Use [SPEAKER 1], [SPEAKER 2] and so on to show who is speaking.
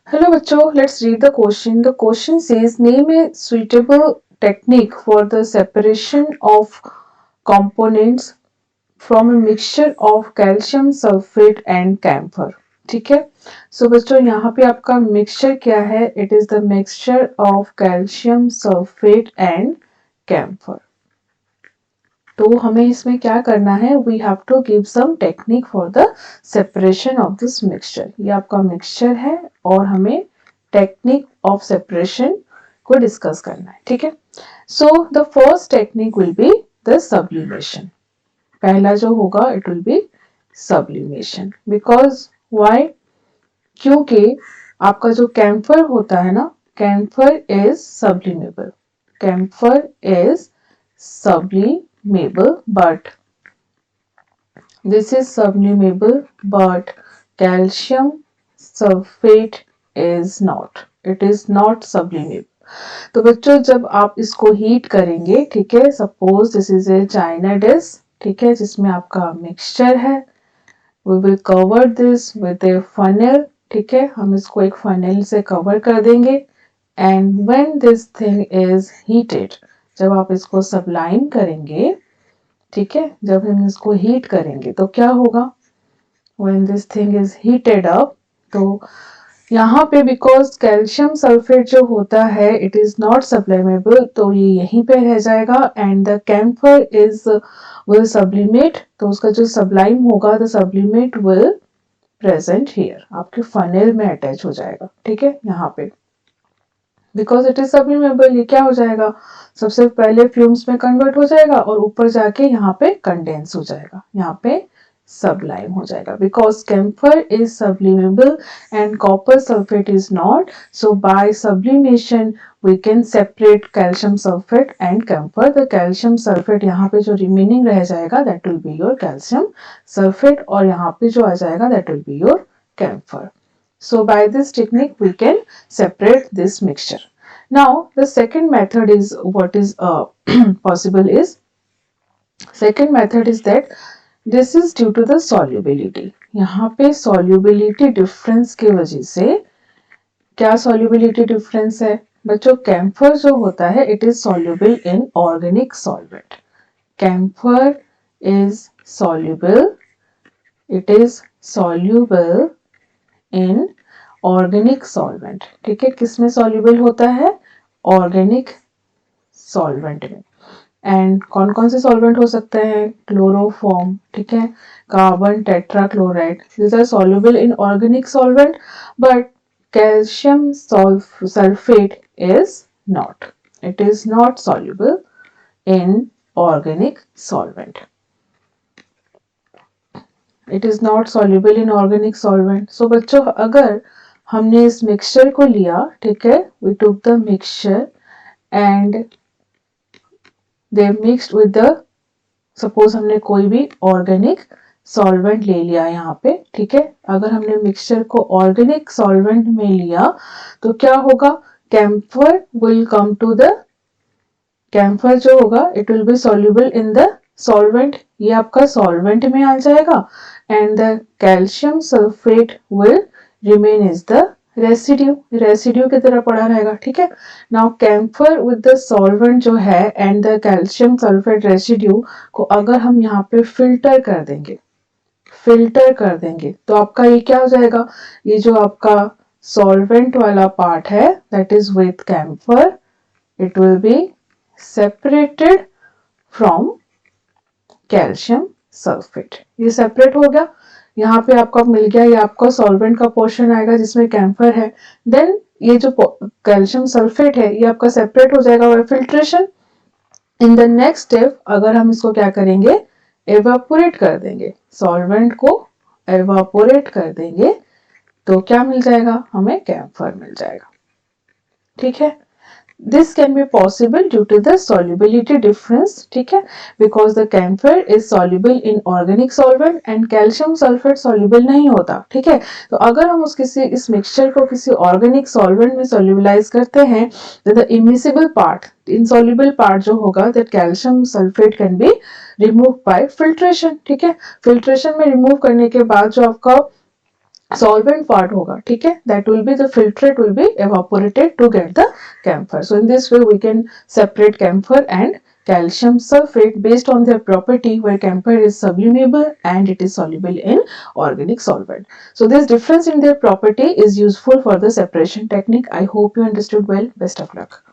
[SPEAKER 1] Hello bachcho, let's read the question. The question says name a suitable technique for the separation of components from a mixture of calcium sulfate and camphor. ठीक है. So बच्चों यहाँ पे आपका mixture क्या है? It is the mixture of calcium sulfate and camphor. तो हमें इसमें क्या करना है? We have to give some technique for the separation of this mixture. ये आपका mixture है और हमें technique of separation को discuss करना है. ठीक है. So the first technique will be the sublimation. पहला जो होगा it will be sublimation. Because why? क्योंकि आपका जो camphor होता है ना, camphor is sublimable. Camphor is sublimable, but this is sublimable, but calcium sulfate is not. It is not sublimable. तो बच्चों जब आप इसको हीट करेंगे, ठीक है, suppose this is a China dish, ठीक है, जिसमें आपका मिक्सचर है. We will cover this with a funnel, ठीक है, हम इसको एक फनेल से कवर कर देंगे. And when this thing is heated, जब आप इसको सबलाइन करेंगे, ठीक है, जब हम इसको हीट करेंगे तो क्या होगा? When this thing is heated up, तो यहाँ पे बिकॉज कैल्शियम सल्फेट जो होता है इट इज नॉट सब्लिमेबल, तो ये यहीं पे रह जाएगा. And the camphor is will sublimate, तो उसका जो सब्लाइम होगा the sublimate will present here, आपके फनेल में अटैच हो जाएगा. ठीक है, यहाँ पे बिकॉज इट इज सब्लिमेबल, ये क्या हो जाएगा? सबसे पहले फ्यूम्स में कन्वर्ट हो जाएगा और ऊपर जाके यहाँ पे कंडेंस हो जाएगा, यहाँ पे sublime हो जाएगा. Because camphor is sublimable and copper sulfate is not, so by sublimation we can separate calcium sulfate and camphor. The calcium sulfate यहाँ पे जो remaining रह जाएगा that will be your calcium sulfate और यहाँ पे जो आ जाएगा that will be your camphor. So by this technique we can separate this mixture. Now the second method is what is possible is, second method is that this is due to the solubility. यहाँ पे solubility difference की वजह से, क्या solubility difference है बच्चों? Camphor जो होता है it is soluble in organic solvent. Camphor is soluble, it is soluble in organic solvent. ठीक है, किसमें सॉल्युबल होता है? ऑर्गेनिक सॉल्वेंट में. एंड कौन कौन से सॉल्वेंट हो सकते हैं? क्लोरोफॉर्म, ठीक है, carbon tetrachloride, these are soluble in organic solvent, but calcium sulfate is not. It is not soluble in organic solvent. It is not soluble in organic solvent. So बच्चों अगर हमने इस मिक्सचर को लिया, ठीक है, we took the mixture and they mixed with the, suppose हमने कोई भी ऑर्गेनिक सॉल्वेंट ले लिया यहाँ पे, ठीक है, अगर हमने मिक्सचर को ऑर्गेनिक सॉल्वेंट में लिया तो क्या होगा? Camphor will come to the, camphor जो होगा it will be soluble in the solvent, ये आपका सॉल्वेंट में आ जाएगा. And the calcium sulphate will remain is the residue, residue की तरह पड़ा रहेगा. ठीक है, now camphor with the solvent जो है and the calcium sulphate residue को अगर हम यहाँ पे फिल्टर कर देंगे, फिल्टर कर देंगे तो आपका ये क्या हो जाएगा? ये जो आपका सॉल्वेंट वाला पार्ट है that is with camphor, it will be separated from calcium sulphate. ये सेपरेट हो गया, यहाँ पे आपका मिल गया, ये आपका सॉल्वेंट का पोर्शन आएगा जिसमें कैम्फर है. देन ये जो कैल्शियम सल्फेट है ये आपका सेपरेट हो जाएगा bye filtration. In the next step अगर हम इसको क्या करेंगे? एवापोरेट कर देंगे, सॉल्वेंट को एवापोरेट कर देंगे तो क्या मिल जाएगा? हमें कैम्फर मिल जाएगा. ठीक है, this can be possible due to the solubility difference. ठीक है, because the camphor is soluble in organic solvent and calcium sulfate soluble नहीं होता. ठीक है, तो अगर हम इस मिक्सचर को किसी ऑर्गेनिक सॉल्वेंट में सोल्यूबलाइज करते हैं तो the immiscible part, insoluble part जो होगा that calcium sulphate can be remove by filtration. ठीक है, फिल्ट्रेशन में रिमूव करने के बाद जो आपका solvent part होगा, ठीक है, that will be the filtrate will be evaporated to get the camphor. So in this way we can separate camphor and calcium sulfate based on their property, where camphor is sublimable and it is soluble in organic solvent. So this difference in their property is useful for the separation technique. I hope you understood well. Best of luck.